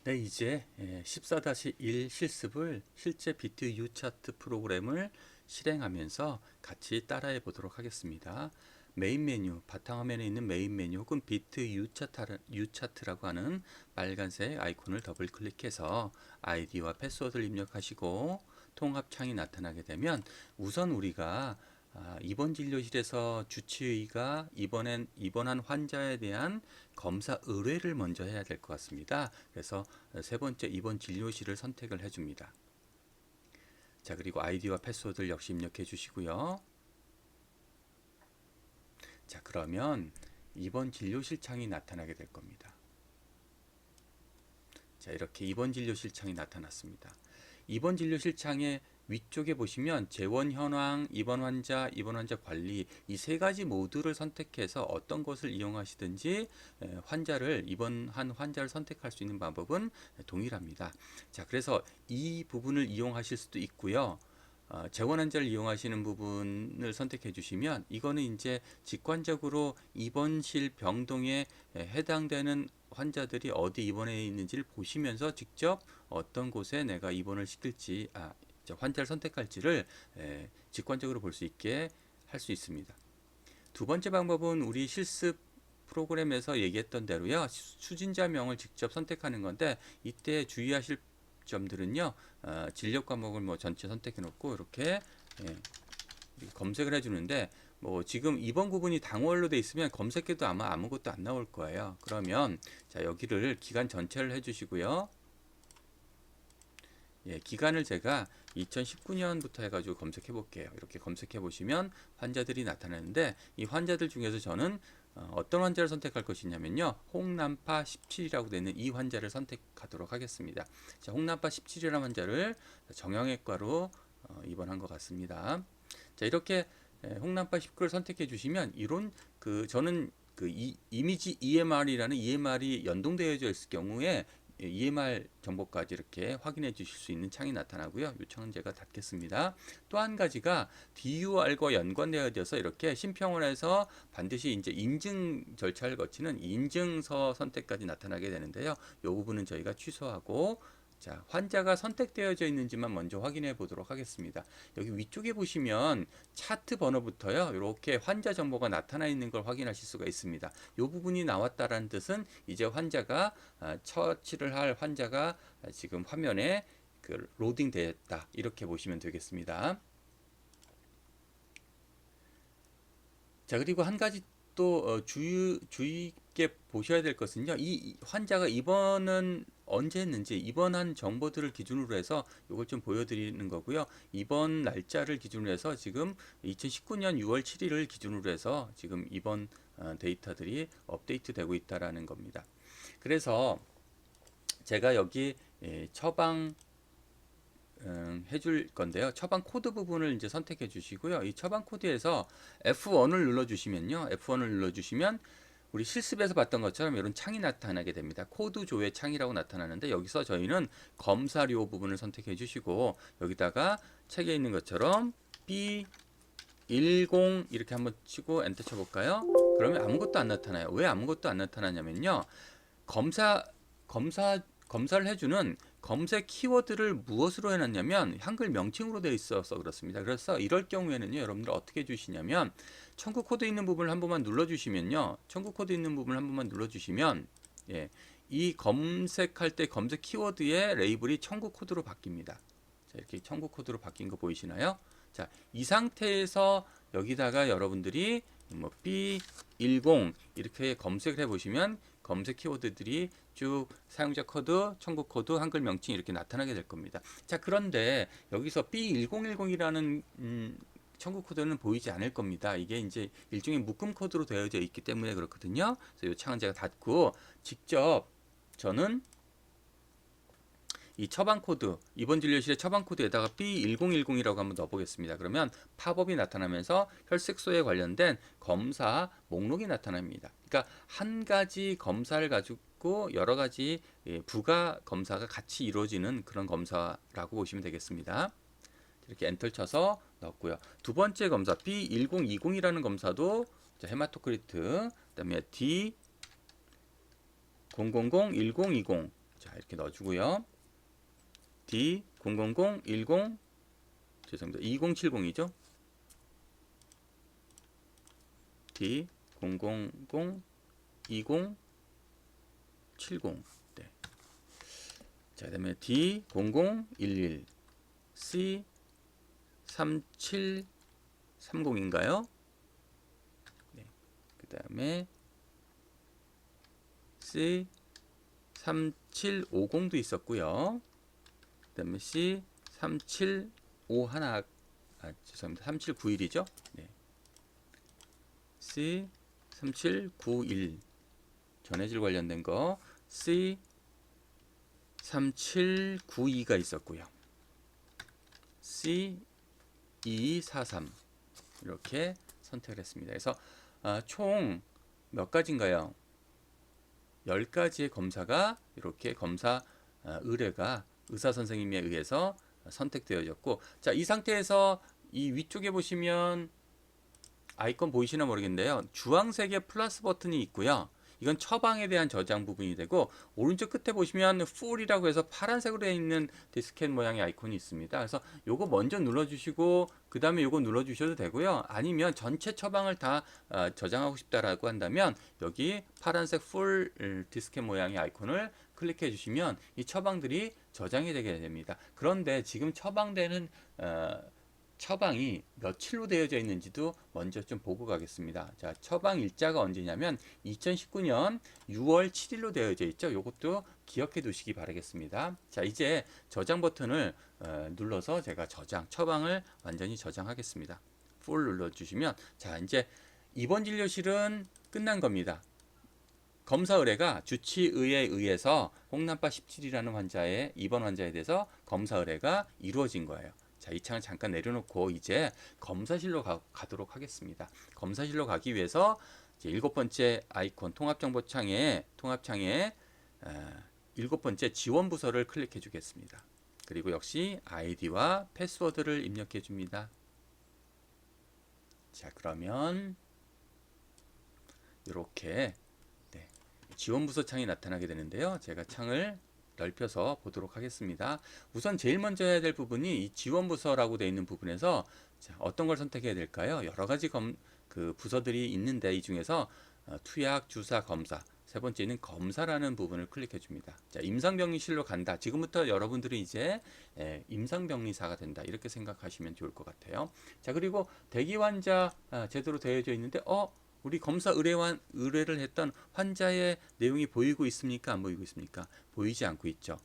네, 이제 14-1 실습을 실제 비트 U 차트 프로그램을 실행하면서 같이 따라해 보도록 하겠습니다. 메인 메뉴, 바탕화면에 있는 메인 메뉴 혹은 비트 U 차트라고 하는 빨간색 아이콘을 더블 클릭해서 아이디와 패스워드를 입력하시고 통합 창이 나타나게 되면 우선 우리가 입원 진료실에서 주치의가 입원한 환자에 대한 검사 의뢰를 먼저 해야 될 것 같습니다. 그래서 세 번째 입원 진료실을 선택을 해줍니다. 자, 그리고 아이디와 패스워드를 역시 입력해 주시고요. 자, 그러면 입원 진료실 창이 나타나게 될 겁니다. 자, 이렇게 입원 진료실 창이 나타났습니다. 입원 진료실 창의 위쪽에 보시면 재원 현황, 입원 환자 관리 이 세 가지 모두를 선택해서 어떤 것을 이용하시든지 입원한 환자를 선택할 수 있는 방법은 동일합니다. 자, 그래서 이 부분을 이용하실 수도 있고요. 재원 환자를 이용하시는 부분을 선택해 주시면 이거는 이제 직관적으로 입원실 병동에 해당되는 환자들이 어디 입원해 있는지를 보시면서 직접 어떤 곳에 내가 입원을 시킬지 환자를 선택할지를 직관적으로 볼 수 있게 할 수 있습니다. 두 번째 방법은 우리 실습 프로그램에서 얘기했던 대로요. 수진자명을 직접 선택하는 건데 이때 주의하실 점들은요. 진료 과목을 뭐 전체 선택해 놓고 이렇게 검색을 해 주는데 뭐 지금 입원 구분이 당월로 돼 있으면 검색해도 아마 아무것도 안 나올 거예요. 그러면 자, 여기를 기간 전체를 해 주시고요. 기간을 제가 2019년부터 해가지고 검색해 볼게요. 이렇게 검색해 보시면 환자들이 나타나는데 이 환자들 중에서 저는 어떤 환자를 선택할 것이냐면요. 홍남파 17이라고 되는 이 환자를 선택하도록 하겠습니다. 자, 홍남파 17이라는 환자를 정형외과로 입원한 것 같습니다. 자, 이렇게 홍남파 19를 선택해 주시면 저는 이미지 EMR이라는 EMR이 연동되어져 있을 경우에 EMR 정보까지 이렇게 확인해 주실 수 있는 창이 나타나고요. 이 창은 제가 닫겠습니다. 또 한 가지가 DUR과 연관되어져서 이렇게 심평원에서 반드시 이제 인증 절차를 거치는 인증서 선택까지 나타나게 되는데요. 이 부분은 저희가 취소하고 자, 환자가 선택되어져 있는지만 먼저 확인해 보도록 하겠습니다. 여기 위쪽에 보시면 차트 번호부터요. 이렇게 환자 정보가 나타나 있는 걸 확인하실 수가 있습니다. 이 부분이 나왔다라는 뜻은 이제 처치를 할 환자가 지금 화면에 로딩 되었다. 이렇게 보시면 되겠습니다. 자, 그리고 한 가지 또 주의 깊게 보셔야 될 것은요. 이 환자가 입원은 언제 했는지 입원한 정보들을 기준으로 해서 이걸 좀 보여드리는 거고요. 입원 날짜를 기준으로 해서 지금 2019년 6월 7일을 기준으로 해서 지금 입원 데이터들이 업데이트 되고 있다라는 겁니다. 그래서 제가 여기 처방 해줄 건데요. 처방 코드 부분을 이제 선택해 주시고요. 이 처방 코드에서 F1을 눌러주시면요. F1을 눌러주시면 우리 실습에서 봤던 것처럼 이런 창이 나타나게 됩니다. 코드 조회 창이라고 나타나는데 여기서 저희는 검사료 부분을 선택해 주시고 여기다가 책에 있는 것처럼 B10 이렇게 한번 치고 엔터 쳐볼까요? 그러면 아무것도 안 나타나요. 왜 아무것도 안 나타나냐면요. 검사를 해주는 검색 키워드를 무엇으로 해놨냐면 한글 명칭으로 되어 있어서 그렇습니다. 그래서 이럴 경우에는요, 여러분들 어떻게 해주시냐면 청구 코드 있는 부분을 한 번만 눌러주시면요, 이 검색할 때 검색 키워드의 레이블이 청구 코드로 바뀝니다. 자, 이렇게 청구 코드로 바뀐 거 보이시나요? 자, 이 상태에서 여기다가 여러분들이 뭐 B10 이렇게 검색을 해보시면 검색 키워드들이 쭉 사용자 코드, 청구 코드, 한글 명칭 이렇게 나타나게 될 겁니다. 자, 그런데 여기서 B1010이라는 청구 코드는 보이지 않을 겁니다. 이게 이제 일종의 묶음 코드로 되어져 있기 때문에 그렇거든요. 그래서 이 창은 제가 닫고 직접 저는 이 처방 코드, 입원 진료실의 처방 코드에다가 B1010이라고 한번 넣어보겠습니다. 그러면 팝업이 나타나면서 혈색소에 관련된 검사 목록이 나타납니다. 그러니까 한 가지 검사를 가지고 여러 가지 부가 검사가 같이 이루어지는 그런 검사라고 보시면 되겠습니다. 이렇게 엔터 쳐서 넣었고요. 두 번째 검사 B1020이라는 검사도 헤마토크리트, 그다음에 D0001020 자, 이렇게 넣어주고요. D 00010 죄송합니다. 2070이죠. D 000 2070. 네. 자, 그다음에 D 0011 C 3730인가요? 네. 그다음에 C 3750도 있었고요. 그다음에 C 3751 죄송합니다. 3791이죠. 네. C 3791 전해질 관련된 거 C 3792가 있었고요. C 2243 이렇게 선택을 했습니다. 그래서 총 몇 가지인가요? 10가지의 검사가 이렇게 검사 의뢰가 의사 선생님에 의해서 선택되어졌고, 자, 이 상태에서 이 위쪽에 보시면 아이콘 보이시나 모르겠는데요. 주황색의 플러스 버튼이 있고요. 이건 처방에 대한 저장 부분이 되고, 오른쪽 끝에 보시면 Full이라고 해서 파란색으로 되어 있는 디스켓 모양의 아이콘이 있습니다. 그래서 요거 먼저 눌러주시고 그 다음에 요거 눌러주셔도 되고요. 아니면 전체 처방을 다 저장하고 싶다라고 한다면 여기 파란색 Full 디스켓 모양의 아이콘을 클릭해 주시면 이 처방들이 저장이 되게 됩니다. 그런데 지금 처방되는 처방이 며칠로 되어져 있는지도 먼저 좀 보고 가겠습니다. 자, 처방 일자가 언제냐면 2019년 6월 7일로 되어져 있죠. 이것도 기억해 두시기 바라겠습니다. 자, 이제 저장 버튼을 눌러서 제가 처방을 완전히 저장하겠습니다. 풀 눌러주시면, 자, 이제 입원 진료실은 끝난 겁니다. 검사 의뢰가 주치의에 의해서 홍남파 17이라는 환자의 입원 환자에 대해서 검사 의뢰가 이루어진 거예요. 자, 이 창을 잠깐 내려놓고 이제 검사실로 가도록 하겠습니다. 검사실로 가기 위해서 이제 7번째 아이콘 통합정보창에 7번째 지원부서를 클릭해 주겠습니다. 그리고 역시 아이디와 패스워드를 입력해 줍니다. 자, 그러면 이렇게 지원부서 창이 나타나게 되는데요. 제가 창을 넓혀서 보도록 하겠습니다. 우선 제일 먼저 해야 될 부분이 이 지원부서라고 되어 있는 부분에서, 자, 어떤 걸 선택해야 될까요? 여러 가지 부서들이 있는데 이 중에서 투약, 주사, 검사, 세 번째는 검사라는 부분을 클릭해 줍니다. 자, 임상병리실로 간다. 지금부터 여러분들이 이제 임상병리사가 된다. 이렇게 생각하시면 좋을 것 같아요. 자, 그리고 대기 환자 제대로 되어져 있는데 우리 검사 의뢰를 했던 환자의 내용이 보이고 있습니까? 안 보이고 있습니까? 보이지 않고 있죠.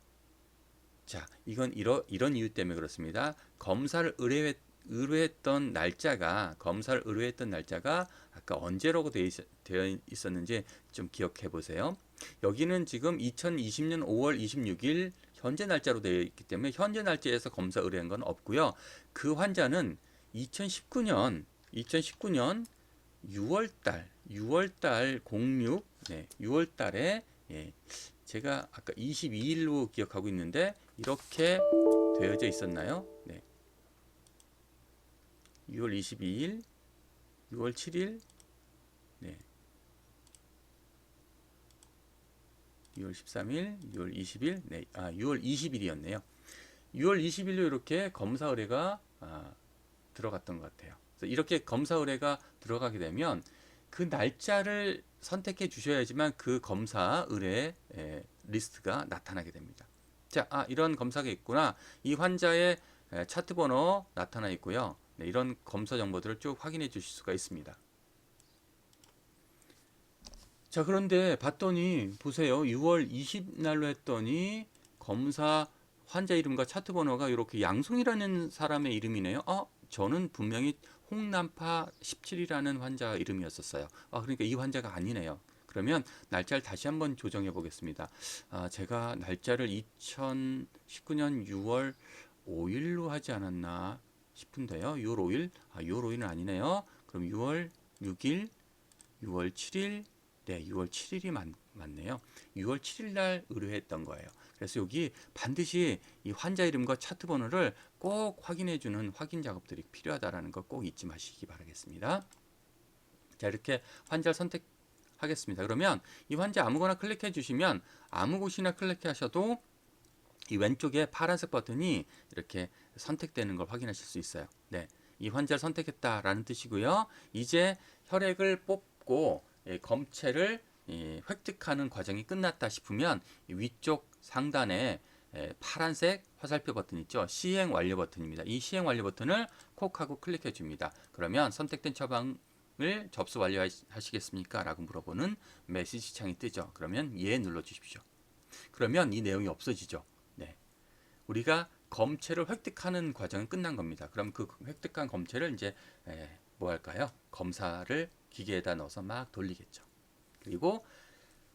자, 이건 이런 이유 때문에 그렇습니다. 검사를 의뢰했던 날짜가 아까 언제라고 되어 있었는지 좀 기억해 보세요. 여기는 지금 2020년 5월 26일 현재 날짜로 되어 있기 때문에 현재 날짜에서 검사 의뢰한 건 없고요. 그 환자는 2019년 6월달 06 6월달에 제가 아까 22일로 기억하고 있는데 이렇게 되어져 있었나요? 6월 22일, 6월 7일, 6월 13일, 6월 20일, 6월 20일이었네요. 6월 20일로 이렇게 검사 의뢰가 들어갔던 것 같아요. 그래서 이렇게 검사 의뢰가 들어가게 되면 그 날짜를 선택해 주셔야지만 그 검사 의뢰 리스트가 나타나게 됩니다. 자, 이런 검사가 있구나. 이 환자의 차트 번호 나타나 있고요. 이런 검사 정보들을 쭉 확인해 주실 수가 있습니다. 자, 그런데 봤더니 보세요. 6월 20날로 했더니 검사 환자 이름과 차트 번호가 이렇게 양송이라는 사람의 이름이네요. 저는 분명히 홍남파 17이라는 환자 이름이었었어요. 그러니까 이 환자가 아니네요. 그러면 날짜를 다시 한번 조정해 보겠습니다. 제가 날짜를 2019년 6월 5일로 하지 않았나 싶은데요. 6월 5일? 6월 5일은 아니네요. 그럼 6월 6일, 6월 7일, 6월 7일이 맞네요. 6월 7일 날 의뢰했던 거예요. 그래서 여기 반드시 이 환자 이름과 차트 번호를 꼭 확인해 주는 확인 작업들이 필요하다는 거 꼭 잊지 마시기 바라겠습니다. 자, 이렇게 환자를 선택한 하겠습니다. 그러면 이 환자 아무거나 클릭해 주시면 아무 곳이나 클릭하셔도 이 왼쪽에 파란색 버튼이 이렇게 선택되는 걸 확인하실 수 있어요. 네, 이 환자를 선택했다라는 뜻이고요. 이제 혈액을 뽑고 검체를 획득하는 과정이 끝났다 싶으면 이 위쪽 상단에 파란색 화살표 버튼 있죠. 시행 완료 버튼입니다. 이 시행 완료 버튼을 콕 하고 클릭해 줍니다. 그러면 선택된 처방을 접수 완료하시겠습니까? 라고 물어보는 메시지 창이 뜨죠. 그러면 예 눌러 주십시오. 그러면 이 내용이 없어지죠. 네, 우리가 검체를 획득하는 과정은 끝난 겁니다. 그럼 그 획득한 검체를 이제 뭐 할까요? 검사를 기계에다 넣어서 막 돌리겠죠. 그리고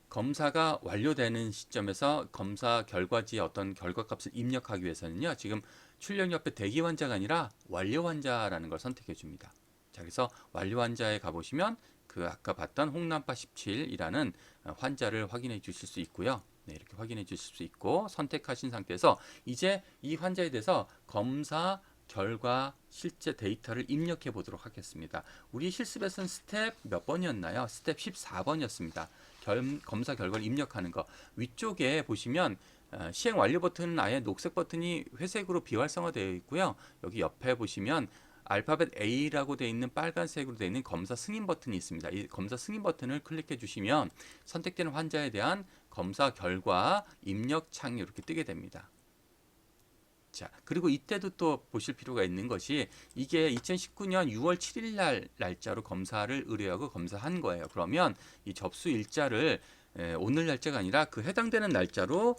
검사가 완료되는 시점에서 검사 결과지에 어떤 결과값을 입력하기 위해서는요. 지금 출력 옆에 대기 환자가 아니라 완료 환자라는 걸 선택해 줍니다. 자, 그래서 완료 환자에 가보시면 그 아까 봤던 홍남파 17이라는 환자를 확인해 주실 수 있고요. 네, 이렇게 확인해 주실 수 있고 선택하신 상태에서 이제 이 환자에 대해서 검사 결과 실제 데이터를 입력해 보도록 하겠습니다. 우리 실습에서는 스텝 몇 번이었나요? 스텝 14번이었습니다. 검사 결과를 입력하는 거. 위쪽에 보시면 시행 완료 버튼은 아예 녹색 버튼이 회색으로 비활성화되어 있고요. 여기 옆에 보시면 알파벳 A라고 되어 있는 빨간색으로 되어 있는 검사 승인 버튼이 있습니다. 이 검사 승인 버튼을 클릭해 주시면 선택되는 환자에 대한 검사 결과 입력 창이 이렇게 뜨게 됩니다. 자, 그리고 이때도 또 보실 필요가 있는 것이 이게 2019년 6월 7일 날 날짜로 검사를 의뢰하고 검사한 거예요. 그러면 이 접수 일자를 오늘 날짜가 아니라 그 해당되는 날짜로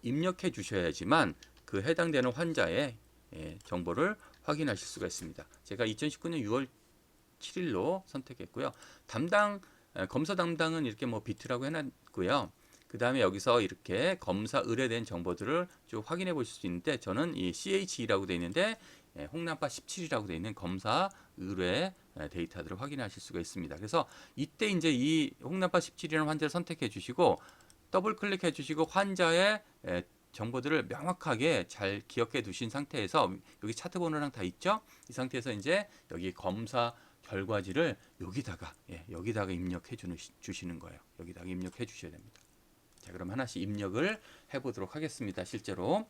입력해 주셔야지만 그 해당되는 환자의 정보를 확인하실 수가 있습니다. 제가 2019년 6월 7일로 선택했고요. 검사 담당은 이렇게 뭐 비트라고 해놨고요. 그 다음에 여기서 이렇게 검사 의뢰된 정보들을 쭉 확인해 보실 수 있는데 저는 이 CHE라고 되어 있는데 홍남파 17이라고 되어 있는 검사 의뢰 데이터들을 확인하실 수가 있습니다. 그래서 이때 이제 이 홍남파 17이라는 환자를 선택해 주시고 더블 클릭해 주시고 환자의 정보들을 명확하게 잘 기억해 두신 상태에서 여기 차트 번호랑 다 있죠? 이 상태에서 이제 여기 검사 결과지를 여기다가 입력해 주시는 거예요. 여기다가 입력해 주셔야 됩니다. 자, 그럼 하나씩 입력을 해보도록 하겠습니다. 실제로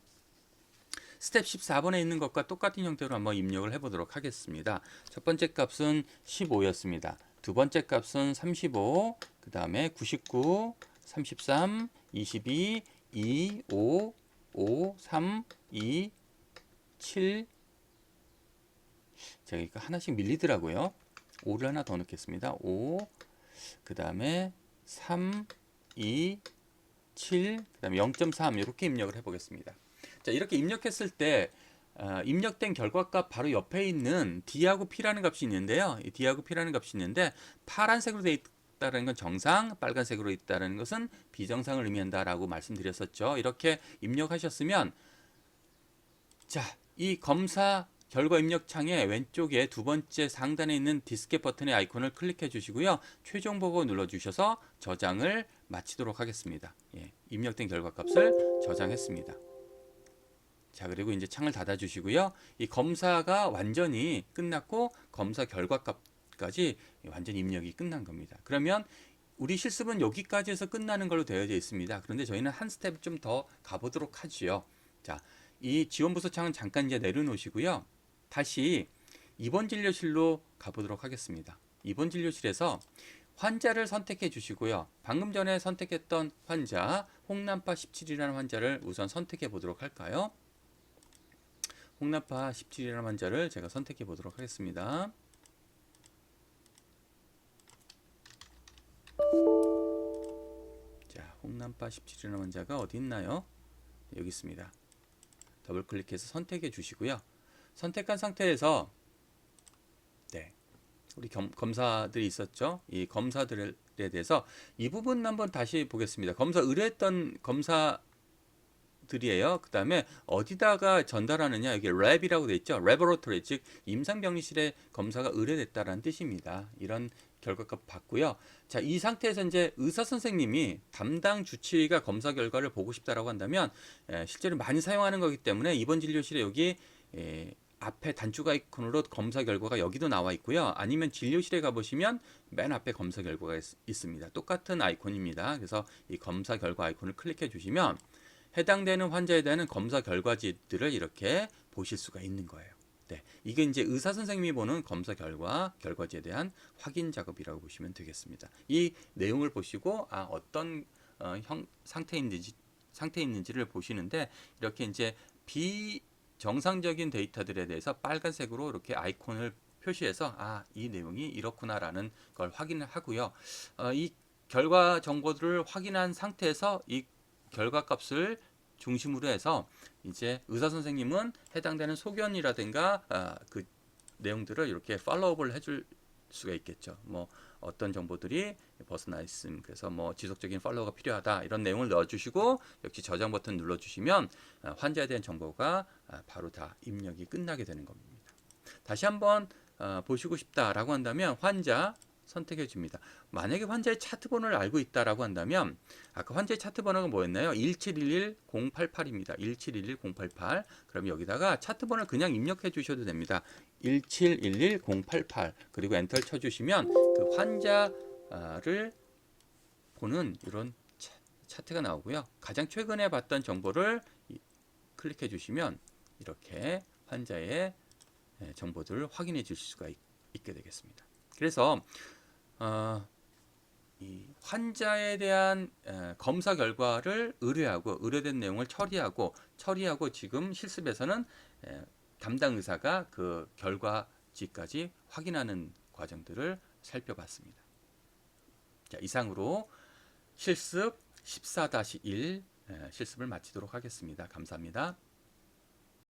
스텝 14번에 있는 것과 똑같은 형태로 한번 입력을 해보도록 하겠습니다. 첫 번째 값은 15였습니다. 두 번째 값은 35, 그 다음에 99, 33, 22, 2, 5, 5, 3, 2, 7. 제가 이거 하나씩 밀리더라고요. 5를 하나 더 넣겠습니다. 5, 그 다음에 3, 2, 7, 그 다음에 0.3 이렇게 입력을 해보겠습니다. 자, 이렇게 입력했을 때 입력된 결과값 바로 옆에 있는 D하고 P라는 값이 있는데요. 이 D하고 P라는 값이 있는데 파란색으로 되어 있다는 건 정상, 빨간색으로 있다는 것은 비정상을 의미한다라고 말씀드렸었죠. 이렇게 입력하셨으면 자, 이 검사 결과 입력 창의 왼쪽에 두 번째 상단에 있는 디스켓 버튼의 아이콘을 클릭해 주시고요. 최종 보고 눌러 주셔서 저장을 마치도록 하겠습니다. 입력된 결과값을 저장했습니다. 자, 그리고 이제 창을 닫아 주시고요. 이 검사가 완전히 끝났고 검사 결과값까지 완전히 입력이 끝난 겁니다. 그러면 우리 실습은 여기까지 해서 끝나는 걸로 되어져 있습니다. 그런데 저희는 한 스텝 좀 더 가보도록 하지요. 자, 이 지원부서 창은 잠깐 이제 내려놓으시고요. 다시 입원 진료실로 가보도록 하겠습니다. 입원 진료실에서 환자를 선택해 주시고요. 방금 전에 선택했던 환자, 홍남파 17이라는 환자를 우선 선택해 보도록 할까요? 홍남파 17이라는 환자를 제가 선택해 보도록 하겠습니다. 자, 홍남파 17이라는 환자가 어디 있나요? 여기 있습니다. 더블 클릭해서 선택해 주시고요. 선택한 상태에서 우리 검사들이 있었죠. 이 검사들에 대해서 이 부분 한번 다시 보겠습니다. 검사 의뢰했던 검사들이에요. 그 다음에 어디다가 전달하느냐, 여기 랩이라고 되어 있죠. 레버로토리, 즉 임상병리실에 검사가 의뢰됐다라는 뜻입니다. 이런 결과값 받고요. 자, 이 상태에서 이제 의사 선생님이 담당 주치의가 검사 결과를 보고 싶다라고 한다면 실제로 많이 사용하는 거기 때문에 입원 진료실에 여기 앞에 단축 아이콘으로 검사 결과가 여기도 나와 있고요. 아니면 진료실에 가보시면 맨 앞에 검사 결과가 있습니다. 똑같은 아이콘입니다. 그래서 이 검사 결과 아이콘을 클릭해 주시면 해당되는 환자에 대한 검사 결과지들을 이렇게 보실 수가 있는 거예요. 네, 이게 이제 의사 선생님이 보는 검사 결과지에 대한 확인 작업이라고 보시면 되겠습니다. 이 내용을 보시고 어떤 상태에 있는지를 보시는데 이렇게 이제 비정상적인 데이터들에 대해서 빨간색으로 이렇게 아이콘을 표시해서 이 내용이 이렇구나라는 걸 확인을 하고요. 이 결과 정보들을 확인한 상태에서 이 결과값을 중심으로 해서 이제 의사 선생님은 해당되는 소견이라든가 그 내용들을 이렇게 팔로우업을 해줄 수가 있겠죠. 뭐 어떤 정보들이 벗어나 있음, 그래서 뭐 지속적인 팔로우가 필요하다 이런 내용을 넣어주시고 역시 저장 버튼 눌러주시면 환자에 대한 정보가 바로 다 입력이 끝나게 되는 겁니다. 다시 한번 보시고 싶다라고 한다면 환자 선택해 줍니다. 만약에 환자의 차트 번호를 알고 있다라고 한다면 아까 환자의 차트 번호가 뭐였나요? 1711088입니다. 1711088. 그럼 여기다가 차트 번호를 그냥 입력해 주셔도 됩니다. 1711088 그리고 엔터를 쳐 주시면 그 환자를 보는 이런 차트가 나오고요. 가장 최근에 봤던 정보를 클릭해 주시면 이렇게 환자의 정보들을 확인해 주실 수가 있게 되겠습니다. 그래서 이 환자에 대한 검사 결과를 의뢰하고 의뢰된 내용을 처리하고 지금 실습에서는 담당 의사가 그 결과지까지 확인하는 과정들을 살펴봤습니다. 자, 이상으로 실습 14-1 실습을 마치도록 하겠습니다. 감사합니다.